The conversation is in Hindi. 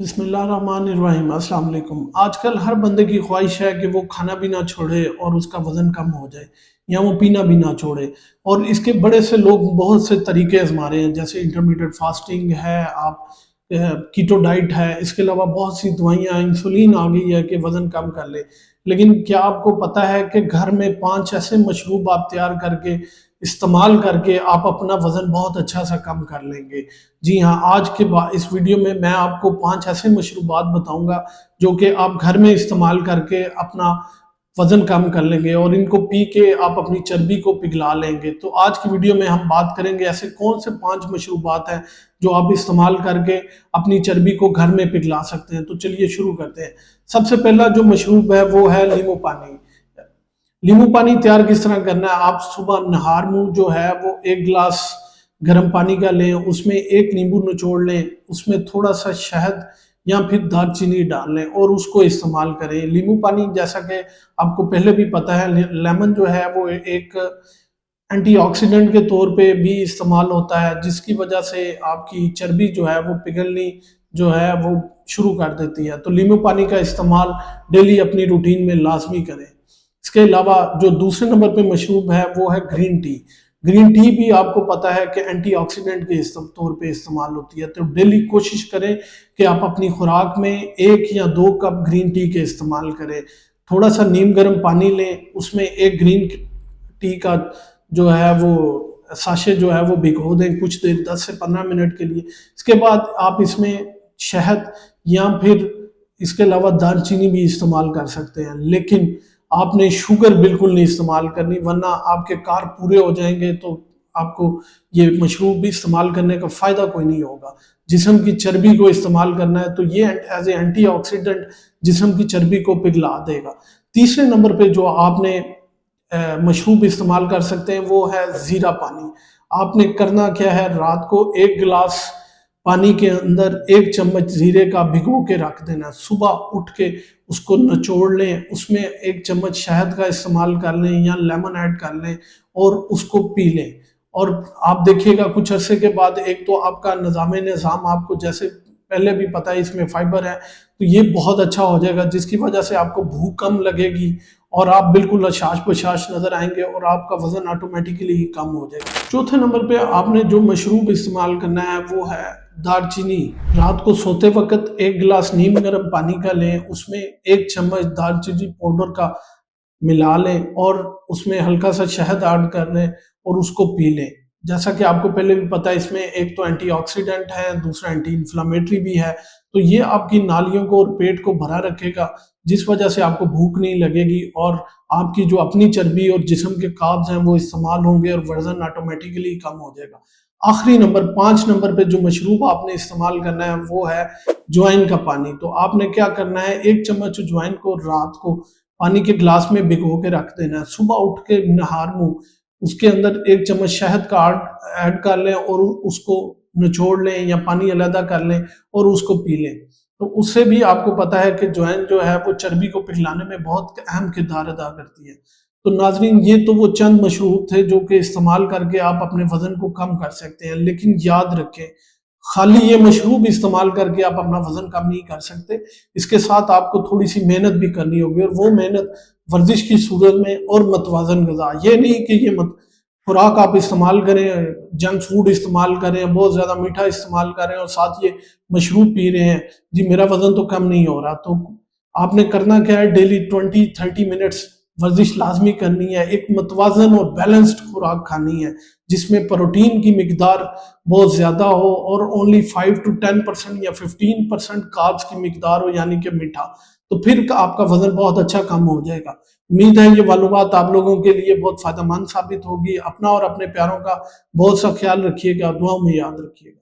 बिस्मिल्लाहिर्रहमानिर्रहीम अस्सलाम वालेकुम। आजकल हर बंदे की ख्वाहिश है कि वो खाना भी ना छोड़े और उसका वज़न कम हो जाए या वो पीना भी ना छोड़े। और इसके बड़े से लोग बहुत से तरीके आज़मा रहे हैं, जैसे इंटरमिटेंट फास्टिंग है, आप कीटो डाइट है, इसके अलावा बहुत सी दवाइयाँ, इंसुलिन आ गई है कि वज़न कम कर ले। लेकिन क्या आपको पता है कि घर में 5 ऐसे मशरूब आप तैयार करके इस्तेमाल करके आप अपना वज़न बहुत अच्छा सा कम कर लेंगे। जी हाँ, आज के इस वीडियो में मैं आपको 5 ऐसे मशरूबात बताऊँगा जो कि आप घर में इस्तेमाल करके अपना वज़न कम कर लेंगे और इनको पी के आप अपनी चर्बी को पिघला लेंगे। तो आज की वीडियो में हम बात करेंगे ऐसे कौन से 5 मशरूबात हैं जो आप इस्तेमाल करके अपनी चर्बी को घर में पिघला सकते हैं। तो चलिए शुरू करते हैं। सबसे पहला जो मशरूब है वो है नींबू पानी। नींबू पानी तैयार किस तरह करना है, आप सुबह नहार मुँह जो है वो 1 गिलास गर्म पानी का लें, उसमें 1 नींबू निचोड़ लें, उसमें थोड़ा-सा शहद या फिर दालचीनी डाल लें और उसको इस्तेमाल करें। नींबू पानी जैसा कि आपको पहले भी पता है, लेमन जो है वो एक एंटीऑक्सीडेंट के तौर पे भी इस्तेमाल होता है, जिसकी वजह से आपकी चर्बी जो है वो पिघलनी जो है वो शुरू कर देती है। तो नींबू पानी का इस्तेमाल डेली अपनी रूटीन में लाज़मी करें। इसके अलावा जो दूसरे नंबर पे मशरूब है वो है ग्रीन टी। ग्रीन टी भी आपको पता है कि एंटीऑक्सीडेंट के तौर पे इस्तेमाल होती है। तो डेली कोशिश करें कि आप अपनी खुराक में 1 या 2 कप ग्रीन टी के इस्तेमाल करें। थोड़ा सा नीम गर्म पानी लें, उसमें एक ग्रीन टी का जो है वो साशे जो है वो भिगो दें कुछ देर, 10 से 15 मिनट के लिए। इसके बाद आप इसमें शहद या फिर इसके अलावा दालचीनी भी इस्तेमाल कर सकते हैं, लेकिन आपने शुगर बिल्कुल नहीं इस्तेमाल करनी, वरना आपके कार्ब पूरे हो जाएंगे तो आपको ये मशरूब भी इस्तेमाल करने का फ़ायदा कोई नहीं होगा। जिस्म की चर्बी को इस्तेमाल करना है तो ये एज ए एंटीऑक्सीडेंट जिस्म की चर्बी को पिघला देगा। तीसरे नंबर पे जो आपने मशरूब इस्तेमाल कर सकते हैं वो है ज़ीरा पानी। आपने करना क्या है, रात को 1 गिलास पानी के अंदर 1 चम्मच ज़ीरे का भिगो के रख देना। सुबह उठ के उसको निचोड़ लें, उसमें 1 चम्मच शहद का इस्तेमाल कर लें या लेमन ऐड कर लें और उसको पी लें। और आप देखिएगा कुछ अरसे के बाद, एक तो आपका निज़ाम आपको जैसे पहले भी पता है इसमें फाइबर है, तो ये बहुत अच्छा हो जाएगा, जिसकी वजह से आपको भूख कम लगेगी और आप बिल्कुल अशाश-बशाश नज़र आएँगे और आपका वज़न ऑटोमेटिकली ही कम हो जाएगा। चौथे नंबर पे आपने जो मशरूब इस्तेमाल करना है वो है दालचीनी। रात को सोते वक़्त 1 गिलास नीम गर्म पानी का लें, उसमें 1 चम्मच दालचीनी पाउडर का मिला लें और उसमें हल्का सा शहद ऐड कर लें और उसको पी लें। जैसा कि आपको पहले भी पता है, इसमें एक तो एंटीऑक्सीडेंट है, दूसरा एंटी इन्फ्लेमेटरी भी है। तो ये आपकी नालियों को और पेट को भरा रखेगा, जिस वजह से आपको भूख नहीं लगेगी और आपकी जो अपनी चर्बी और जिस्म के कार्ब्स हैं वो इस्तेमाल होंगे और वज़न ऑटोमेटिकली कम हो जाएगा। आखिरी नंबर 5 नंबर पे जो मशरूब आपने इस्तेमाल करना है वो है अजवाइन का पानी। तो आपने क्या करना है, 1 चम्मच अजवाइन को रात को पानी के ग्लास में भिगो के रख देना है। सुबह उठ के नहार मुँह उसके अंदर 1 चम्मच शहद का ऐड कर लें और उसको निचोड़ लें या पानी अलग कर लें और उसको पी लें। तो उससे भी आपको पता है कि अजवाइन जो है वो चर्बी को पिघलाने में बहुत अहम किरदार अदा करती है। तो नाज़रीन, ये तो वो चंद मशरूब थे जो कि इस्तेमाल करके आप अपने वज़न को कम कर सकते हैं, लेकिन याद रखें, खाली ये मशरूब इस्तेमाल करके आप अपना वज़न कम नहीं कर सकते। इसके साथ आपको थोड़ी-सी मेहनत भी करनी होगी और वो मेहनत वर्जिश की सूरत में और मतवाज़न ग़िज़ा। ये नहीं कि ये मत खुराक आप इस्तेमाल करें, जंक फूड इस्तेमाल करें, बहुत ज़्यादा मीठा इस्तेमाल कर रहे हैं और साथ ये मशरूब पी रहे हैं, जी मेरा वज़न तो कम नहीं हो रहा। तो आपने करना क्या है, डेली 20-30 मिनट्स वर्जिश लाज़मी करनी है, एक मतवाज़न और बैलेंस्ड खुराक खानी है, जिसमें प्रोटीन की मिकदार बहुत ज़्यादा हो और ओनली 5 to 10% या 15% कार्ब्स की मिकदार हो, यानी कि मीठा। तो फिर आपका वज़न बहुत अच्छा कम हो जाएगा। उम्मीद है ये मालूमात आप लोगों के लिए बहुत फ़ायदेमंद साबित होगी। अपना और अपने प्यारों का बहुत सा ख्याल रखिएगा, दुआओं में याद रखिएगा।